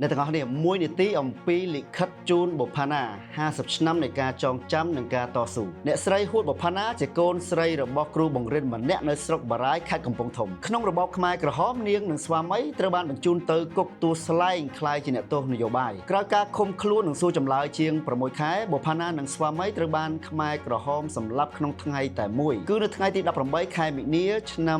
ในទាំងអស់នេះមួយនីតិអំពីលិខិតជូនបុប្ផាណា50ឆ្នាំនៃការចងចាំនិងការតស៊ូអ្នកស្រីហួតបុប្ផាណាជាកូនស្រីរបស់គ្រូបង្រៀនម្នាក់នៅស្រុកបារាយខេត្តកំពង់ធំក្នុងរបបខ្មែរក្រហមនាងនិងស្វាមីត្រូវបានបញ្ជូនទៅគុកទួលស្លែងក្លាយជាអ្នកទោសនយោបាយក្រោយការឃុំខ្លួននិងសួរចម្លើយជាង6ខែបុប្ផាណានិងស្វាមីត្រូវបានខ្មែរក្រហមសម្លាប់ក្នុងថ្ងៃតែមួយគឺនៅថ្ងៃទី18ខែមិនិនាឆ្នាំ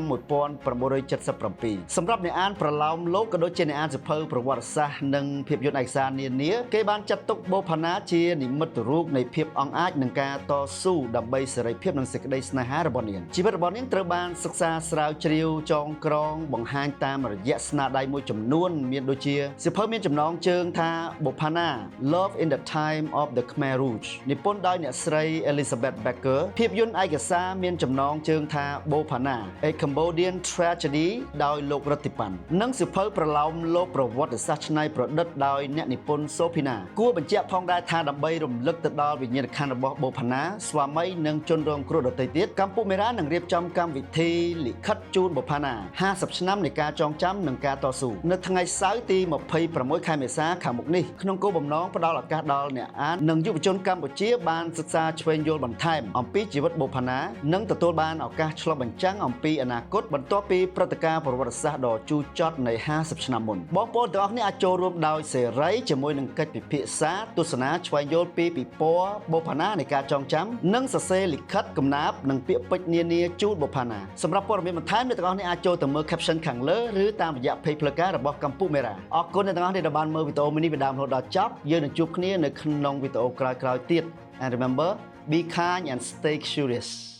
1977សម្រាប់អ្នកអានប្រឡោមលោកក៏ដូចជាអ្នកអានសៀវភៅប្រវត្តិសាស្ត្រនិងភាពយន្តឯកសារនានាគេបានចាត់ទុកបុប្ផាណាជានិមិត្តរូបនៃភាពអង់អាចនិងការតស៊ូដើម្បីសេរីភាពនិងសេចក្តីស្នេហារបស់នាងជីវិតរបស់នាងត្រូវបានសិក្សាស្រាវជ្រាវចងក្រងបង្ហាញតាមរយៈស្នាដៃមួយចំនួនមានដូចជាសៀវភៅមានចំណងជើងថាបុប្ផាណា Love in the Time of the Khmer Rouge និពន្ធដោយអ្នកស្រី Elizabeth Becker ភាពយន្តឯកសារមានចំណងជើងថាបុប្ផាណា A Cambodian Tragedy ដោយលោករតិប៉ាន់និងសៀវភៅប្រឡោមលោកប្រវត្តិសាស្ត្រច្នៃប្រឌិតដោយអ្នកនិពន្ធសូភីណាគួរបញ្ជាក់ផងដែរថាដើម្បីរំលឹកទៅដល់វិញ្ញាណក្ខន្ធរបស់បុប្ផាណាស្វាមីនិងជនរងគ្រោះដទៃទៀតកម្ពុជាមេរ៉ានឹងរៀបចំកម្មវិធីលិខិតជូនបុប្ផាណា50ឆ្នាំនៃការចងចាំនិងការតស៊ូនៅថ្ងៃសៅរ៍ទី26ខែមេសាខាងមុខនេះក្នុងគោលបំណងផ្ដល់ឱកាសដល់អ្នកអាននិងយុវជនកម្ពុជាបានសិក្សាឆ្វេងយល់បន្ថែមអំពីជីវិតបុប្ផាណានិងទទួលបានឱកាសឆ្លុះបញ្ចាំងអំពីអនាគតបន្ទាប់ពីព្រឹត្តិការណ៍ប្រវត្តិសាស្ត្រដ៏ជូរចត់នៃ50ឆ្នាំមុនបងប្អូនទាំងអស់គ្នាអាចចូលរួមដោយសេរីជាមួយនឹងកិច្ចពិភាក្សាទស្សនាឆ្វេងយល់ពីពិព័រណ៍បុប្ផាណានៃការចងចាំនិងសរសេរលិខិតកំណាព្យនិងពាក្យពេចន៍នានាជូនបុប្ផាណាសម្រាប់ព័ត៌មានបន្ថែមអ្នកទាំងអស់គ្នាអាចចូលទៅមើល caption ខាងលើឬតាមរយៈ page ផ្លូវការរបស់កម្ពុជាមេរ៉ាអរគុណអ្នកទាំងអស់គ្នាដែលបានមើលវីដេអូនេះពីដើមរហូតដល់ចប់យើងនឹងជួបគ្នានៅក្នុងវីដេអូក្រោយៗទៀត and remember be kind and stay curious